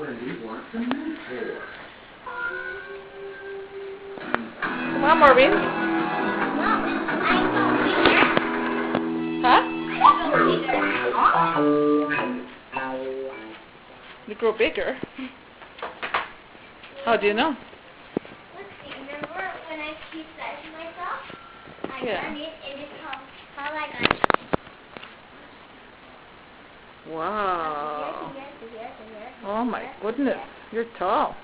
Wendy wants a mentor. Come on, Marvin. Huh? You grow bigger. How do you know? Let's see, remember when I keep touching myself? I done it and it's how I got it. Wow. Oh my goodness, you're tall.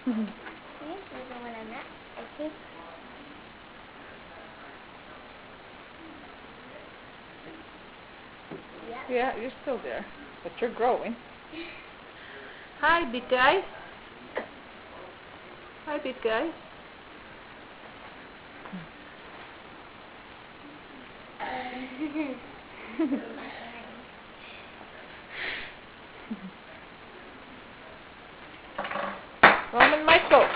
See, this is the one I'm at. I think. Yeah, you're still there, but you're growing. Hi, big guy. Hi, big guy. Roman Michael.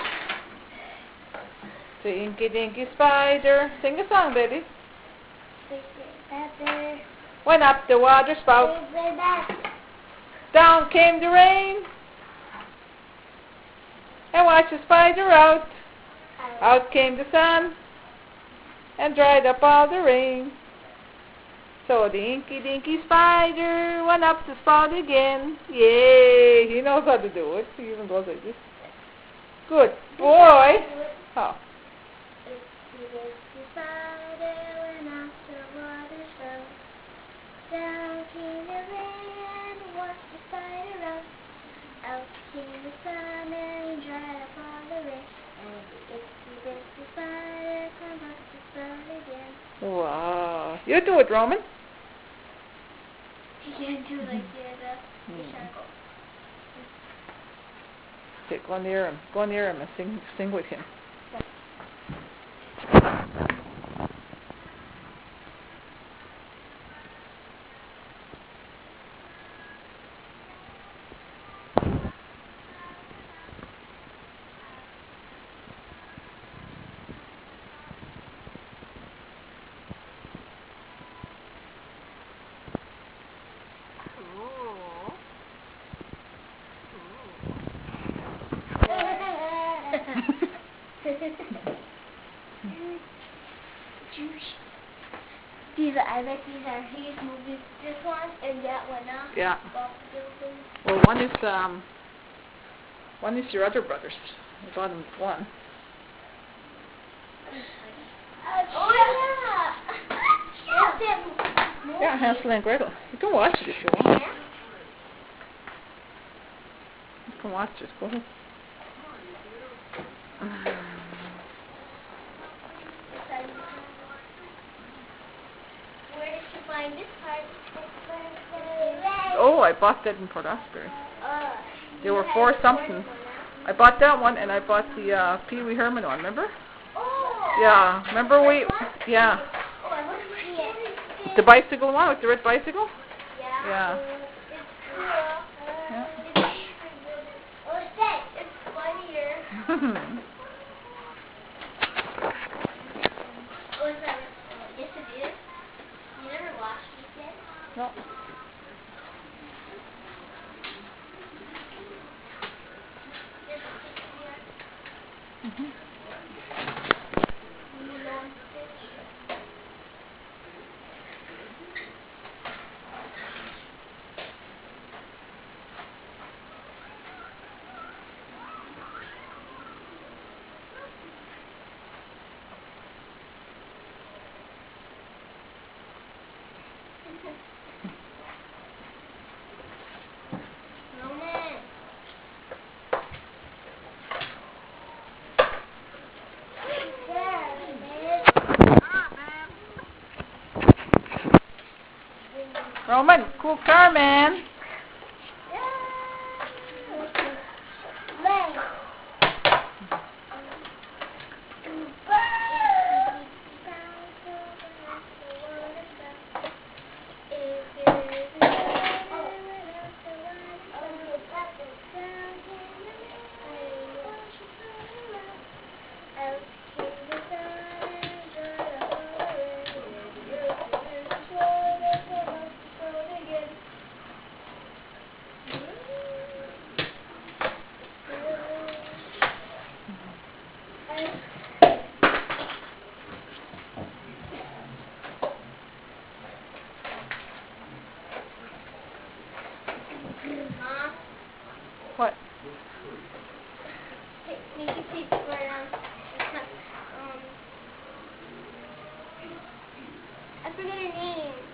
The Inky Dinky Spider. Sing a song, baby. Went up the water spout. Down came the rain. And watched the spider out. Out came the sun. And dried up all the rain. So the Inky Dinky Spider went up the spout again. Yay! He knows how to do it. He even goes like this. Good boy. Oh. Down came the rain, watched the spider out. Out came the sun and dried up all the rain. And the itsy spider comes up the spout again. Wow. You do it, Roman. He can't do like the shadow. Okay, go near him. Go near him and sing with him. I bet these are his movies. This one and that one, huh? Yeah. Well, one is your other brother's. I got him one. Oh yeah. Yeah, Hansel and Gretel. You can watch it if you want. Yeah. You can watch it. Go ahead. Where did you find this part? Oh, I bought that in Port Asbury. They were $4 something. I bought that one and I bought the Pee Wee Herman one, remember? Oh. Yeah, remember yeah. Oh, I want to see it. The bicycle one with the red bicycle? Yeah. Yeah. It's cool. Yeah. Oh, it's funnier. Oh, is that? Yes, it is. You never watched it yet? No. Mm-hmm. Roman, cool car, man. Mom, What? make a tape for I forget her name.